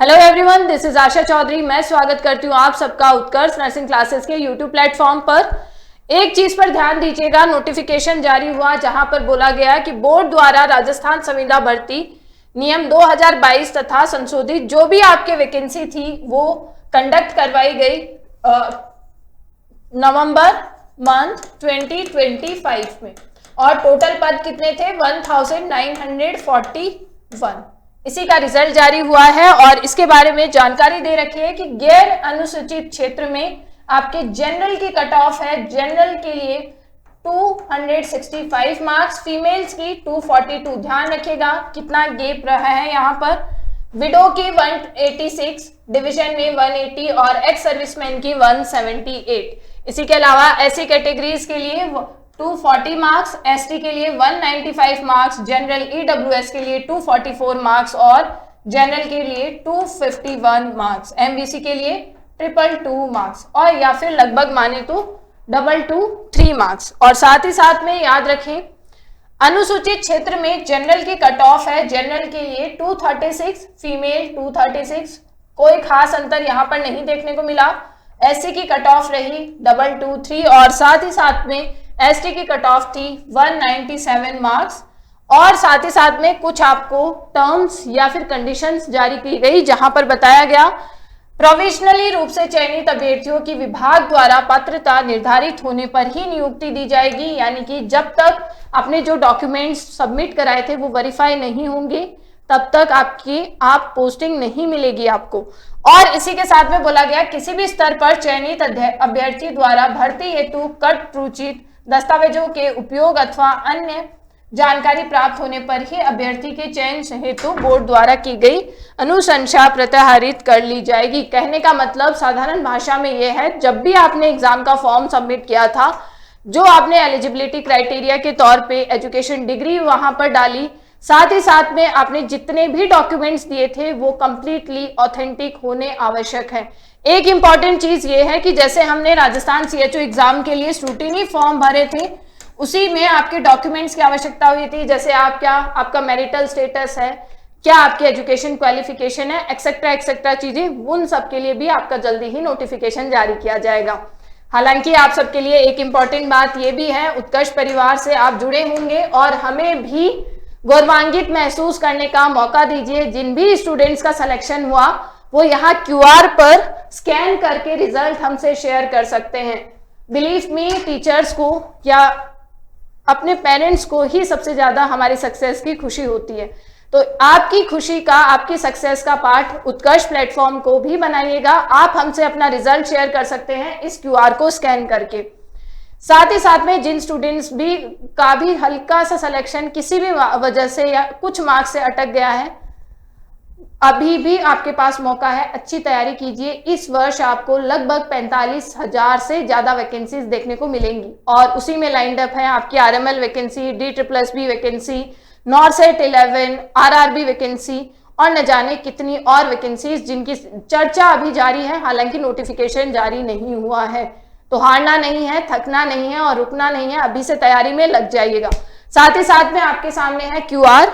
Hello everyone, this is आशा चौधरी। मैं स्वागत करती हूँ आप सबका उत्कर्ष नर्सिंग क्लासेस के यूट्यूब प्लेटफॉर्म पर। एक चीज पर ध्यान दीजिएगा, नोटिफिकेशन जारी हुआ जहां पर बोला गया कि बोर्ड द्वारा राजस्थान संविदा भर्ती नियम 2022 तथा संशोधित जो भी आपके वैकेंसी थी वो कंडक्ट करवाई गई नवंबर मंथ 2025 में, और टोटल पद कितने थे 1941। इसी का रिजल्ट जारी हुआ है और इसके बारे में जानकारी दे रखी है कि गैर अनुसूचित क्षेत्र में आपके जनरल की कट ऑफ है। जनरल के लिए 265 मार्क्स, फीमेल्स की 242। ध्यान रखिएगा कितना गैप रहा है यहाँ पर। विडो की 186, डिवीजन में 180 और एक्स सर्विसमैन की 178। इसी के अलावा ऐसी कैटेगरीज के लिए 240 मार्क्स, एसटी के लिए 195 मार्क्स, जनरल ईडब्ल्यूएस के लिए 244 मार्क्स और जनरल के लिए 251 मार्क्स, एमबीसी के लिए 222 मार्क्स और या फिर लगभग माने तो 223 मार्क्स। और साथ ही साथ में याद रखें अनुसूचित क्षेत्र में जनरल की कट ऑफ है। जनरल के लिए 236, फीमेल 236, कोई खास अंतर यहाँ पर नहीं देखने को मिला। एससी की कट ऑफ रही 223 और साथ ही साथ में एसटी की कट ऑफ थी 197 मार्क्स। और साथ ही साथ में कुछ आपको टर्म्स या फिर कंडीशंस जारी की गई जहां पर बताया गया प्रोविजनली रूप से चयनित अभ्यर्थियों की विभाग द्वारा पात्रता निर्धारित होने पर ही नियुक्ति दी जाएगी, यानी कि जब तक आपने जो डॉक्यूमेंट्स सबमिट कराए थे वो वेरीफाई नहीं होंगे तब तक आप पोस्टिंग नहीं मिलेगी आपको। और इसी के साथ में बोला गया किसी भी स्तर पर चयनित अभ्यर्थी द्वारा भर्ती हेतु कटरुचित दस्तावेजों के उपयोग अथवा अन्य जानकारी प्राप्त होने पर ही अभ्यर्थी के चयन हेतु बोर्ड द्वारा की गई अनुशंसा प्रत्याहरित कर ली जाएगी। कहने का मतलब साधारण भाषा में यह है, जब भी आपने एग्जाम का फॉर्म सबमिट किया था, जो आपने एलिजिबिलिटी क्राइटेरिया के तौर पे एजुकेशन डिग्री वहां पर डाली, साथ ही साथ में आपने जितने भी डॉक्यूमेंट्स दिए थे वो कंप्लीटली ऑथेंटिक होने आवश्यक है। एक इंपॉर्टेंट चीज ये है कि जैसे हमने राजस्थान सीएचओ एग्जाम के लिए स्क्रूटिनी फॉर्म भरे थे, उसी में आपके डॉक्यूमेंट्स की आवश्यकता हुई थी। जैसे आपका मैरिटल स्टेटस है, क्या आपकी एजुकेशन क्वालिफिकेशन है, एक्सेट्रा एक्सेट्रा चीजें, उन सब के लिए भी आपका जल्दी ही नोटिफिकेशन जारी किया जाएगा। हालांकि आप सबके लिए एक इंपॉर्टेंट बात यह भी है, उत्कर्ष परिवार से आप जुड़े होंगे और हमें भी गौरवान्वित महसूस करने का मौका दीजिए। जिन भी स्टूडेंट्स का सिलेक्शन हुआ वो यहाँ क्यूआर पर स्कैन करके रिजल्ट हमसे शेयर कर सकते हैं। बिलीव मी, टीचर्स को या अपने पेरेंट्स को ही सबसे ज्यादा हमारी सक्सेस की खुशी होती है। तो आपकी खुशी का, आपकी सक्सेस का पार्ट उत्कर्ष प्लेटफॉर्म को भी बनाइएगा। आप हमसे अपना रिजल्ट शेयर कर सकते हैं इस क्यूआर को स्कैन करके। साथ ही साथ में जिन स्टूडेंट्स का भी हल्का सा सिलेक्शन किसी भी वजह से या कुछ मार्क्स से अटक गया है, अभी भी आपके पास मौका है, अच्छी तैयारी कीजिए। इस वर्ष आपको लगभग 45,000 से ज्यादा वैकेंसीज देखने को मिलेंगी और उसी में लाइंड अप है आपकी RML vacancy, DSSB vacancy, नॉर्सेट 11, RRB vacancy और न जाने कितनी और वैकेंसीज जिनकी चर्चा अभी जारी है, हालांकि नोटिफिकेशन जारी नहीं हुआ है। तो हारना नहीं है, थकना नहीं है और रुकना नहीं है, अभी से तैयारी में लग जाइएगा। साथ ही साथ में आपके सामने है क्यूआर,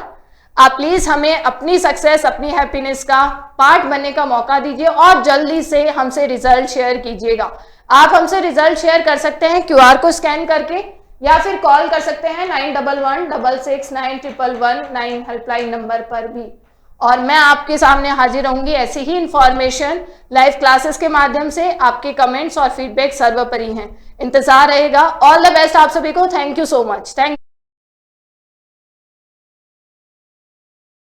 आप प्लीज हमें अपनी सक्सेस, अपनी हैप्पीनेस का पार्ट बनने का मौका दीजिए और जल्दी से हमसे रिजल्ट शेयर कीजिएगा। आप हमसे रिजल्ट शेयर कर सकते हैं क्यूआर को स्कैन करके या फिर कॉल कर सकते हैं 9111669119 हेल्पलाइन नंबर पर भी। और मैं आपके सामने हाजिर रहूंगी ऐसी ही इंफॉर्मेशन लाइव क्लासेस के माध्यम से। आपके कमेंट्स और फीडबैक सर्वोपरि हैं, इंतजार रहेगा। ऑल द बेस्ट आप सभी को। Thank you so much. Thank